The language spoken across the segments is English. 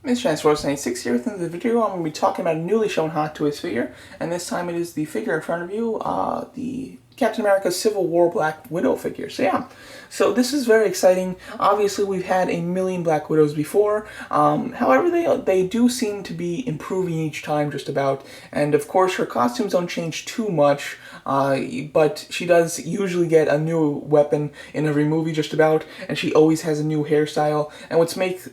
Miss Transforce96 here. Within the video, I'm going to be talking about a newly shown Hot Toys figure, and this time it is the figure in front of you, the Captain America Civil War Black Widow figure. So this is very exciting. Obviously, we've had a million Black Widows before. However, they do seem to be improving each time, just about. And of course, her costumes don't change too much, but she does usually get a new weapon in every movie, just about, and she always has a new hairstyle. And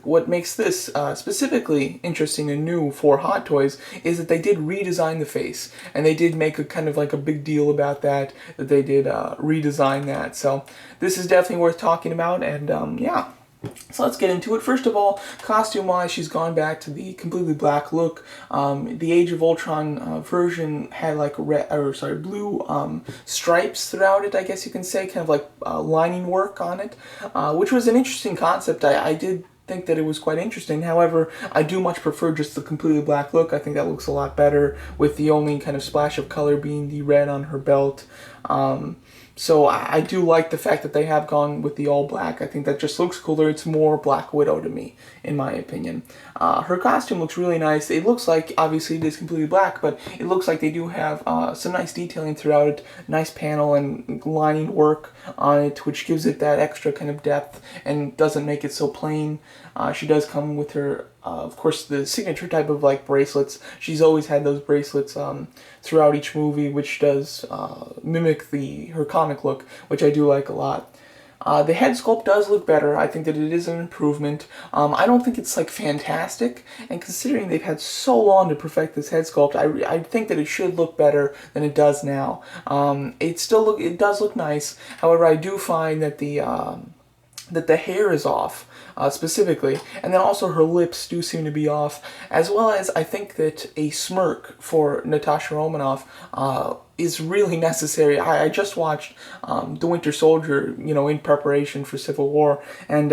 what makes this specifically interesting and new for Hot Toys is that they did redesign the face, and they did make a kind of like a big deal about that they did redesign that. So this is definitely worth talking about, and yeah. So let's get into it. First of all, costume-wise, she's gone back to the completely black look. The Age of Ultron version had like blue stripes throughout it, I guess you can say, kind of like lining work on it, which was an interesting concept. I did think that it was quite interesting. However, I do much prefer just the completely black look. I think that looks a lot better, with the only kind of splash of color being the red on her belt. So I do like the fact that they have gone with the all black. I think that just looks cooler. It's more Black Widow to me, in my opinion. Her costume looks really nice. It looks like, obviously it is completely black, but it looks like they do have some nice detailing throughout it. Nice panel and lining work on it, which gives it that extra kind of depth and doesn't make it so plain. She does come with her, of course, the signature type of like bracelets. She's always had those bracelets throughout each movie, which does mimic her comic look, which I do like a lot. The head sculpt does look better. I think that it is an improvement. I don't think it's like fantastic, and considering they've had so long to perfect this head sculpt, I think that it should look better than it does now. It does look nice. However, I do find that the hair is off, specifically, and then also her lips do seem to be off, as well as I think that a smirk for Natasha Romanoff is really necessary. I just watched The Winter Soldier, in preparation for Civil War, and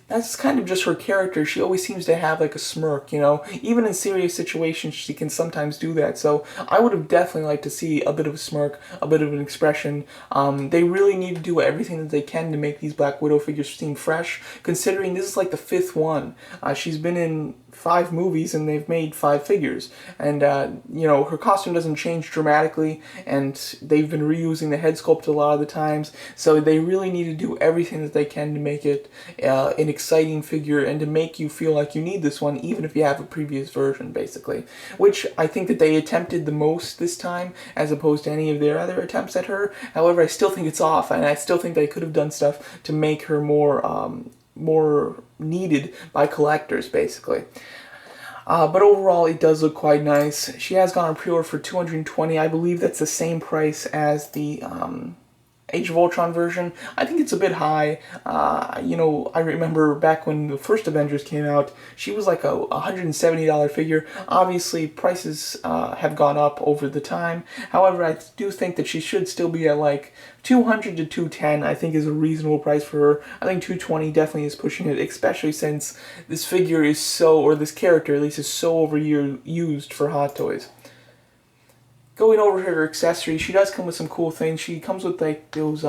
that's kind of just her character. She always seems to have like a smirk, Even in serious situations, she can sometimes do that. So I would have definitely liked to see a bit of a smirk, a bit of an expression. They really need to do everything that they can to make these Black Widow figures seem fresh, considering this is like the 5th one. She's been in 5 movies and they've made 5 figures, and her costume doesn't change dramatically, and they've been reusing the head sculpt a lot of the times, so they really need to do everything that they can to make it an exciting figure and to make you feel like you need this one even if you have a previous version, basically, which I think that they attempted the most this time as opposed to any of their other attempts at her. However, I still think it's off, and I still think they could have done stuff to make her more needed by collectors, basically. But overall, it does look quite nice. She has gone on pre-order for $220. I believe that's the same price as the Age of Ultron version. I think it's a bit high. I remember back when the first Avengers came out, she was like a $170 figure. Obviously, prices have gone up over the time. However, I do think that she should still be at like $200 to $210, I think, is a reasonable price for her. I think $220 definitely is pushing it, especially since this figure is or this character at least, is so overused for Hot Toys. Going over her accessory, she does come with some cool things. She comes with like those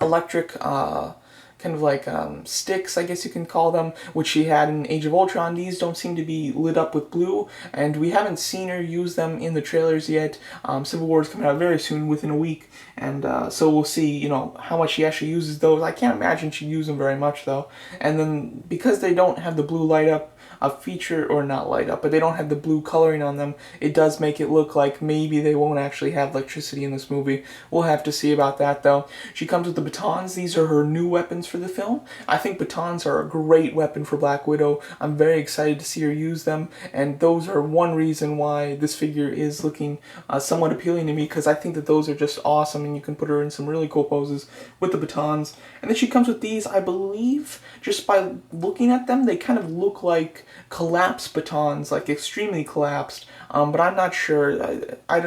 electric kind of like sticks, I guess you can call them, which she had in Age of Ultron. These don't seem to be lit up with blue, and we haven't seen her use them in the trailers yet. Civil War is coming out very soon, within a week, and so we'll see, how much she actually uses those. I can't imagine she'd use them very much, though. And then, because they don't have the blue light up feature, or not light up, but they don't have the blue coloring on them, it does make it look like maybe they won't actually have electricity in this movie. We'll have to see about that, though. She comes with the batons. These are her new weapons for the film. I think batons are a great weapon for Black Widow. I'm very excited to see her use them, and those are one reason why this figure is looking somewhat appealing to me, because I think that those are just awesome, and you can put her in some really cool poses with the batons. And then she comes with these, I believe, just by looking at them, they kind of look like collapsed batons, like extremely collapsed, but I'm not sure. I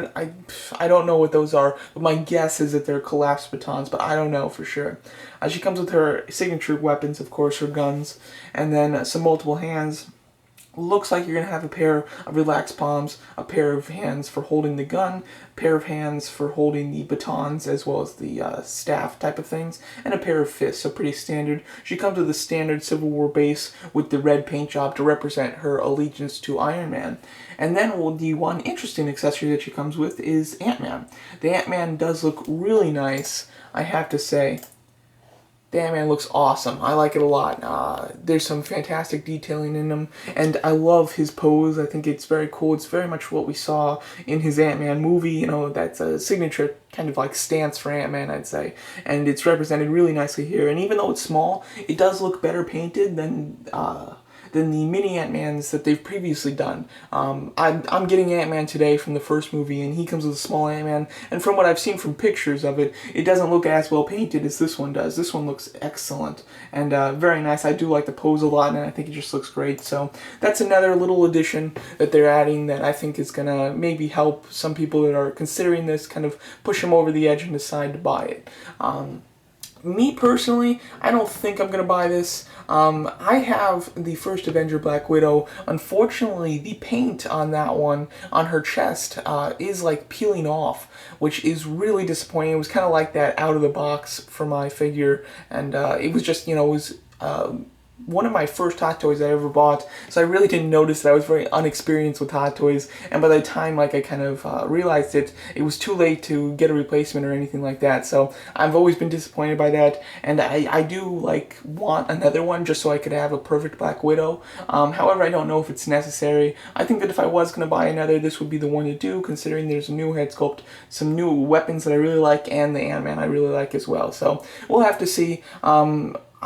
don't know what those are, but my guess is that they're collapsed batons, but I don't know for sure. She comes with her signature weapons, of course, her guns, and then some multiple hands. looks like you're going to have a pair of relaxed palms, a pair of hands for holding the gun, a pair of hands for holding the batons as well as the staff type of things, and a pair of fists, so pretty standard. She comes with a standard Civil War base with the red paint job to represent her allegiance to Iron Man. And then the one interesting accessory that she comes with is Ant-Man. The Ant-Man does look really nice, I have to say. The Ant-Man looks awesome. I like it a lot. There's some fantastic detailing in him, and I love his pose. I think it's very cool. It's very much what we saw in his Ant-Man movie. You know, that's a signature kind of like stance for Ant-Man, I'd say. And it's represented really nicely here. And even though it's small, it does look better painted than the mini Ant-Mans that they've previously done. I'm getting Ant-Man today from the first movie, and he comes with a small Ant-Man, and from what I've seen from pictures of it, it doesn't look as well painted as this one does. This one looks excellent, and very nice. I do like the pose a lot, and I think it just looks great. So that's another little addition that they're adding that I think is going to maybe help some people that are considering this, kind of push them over the edge and decide to buy it. Me personally, I don't think I'm going to buy this. I have the first Avenger Black Widow. Unfortunately, the paint on that one, on her chest, is like peeling off, which is really disappointing. It was kind of like that out of the box for my figure, and it was just, you know, it was one of my first Hot Toys I ever bought, so I really didn't notice that I was very unexperienced with Hot Toys, and by the time like I kind of realized it, it was too late to get a replacement or anything like that, so I've always been disappointed by that, and I do like want another one just so I could have a perfect Black Widow. However, I don't know if it's necessary. I think that if I was going to buy another, this would be the one to do, considering there's a new head sculpt, some new weapons that I really like, and the Ant-Man I really like as well, so we'll have to see.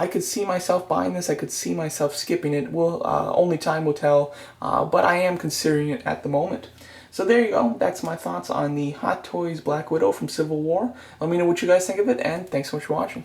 I could see myself buying this. I could see myself skipping it. Only time will tell, but I am considering it at the moment. So there you go. That's my thoughts on the Hot Toys Black Widow from Civil War. Let me know what you guys think of it, and thanks so much for watching.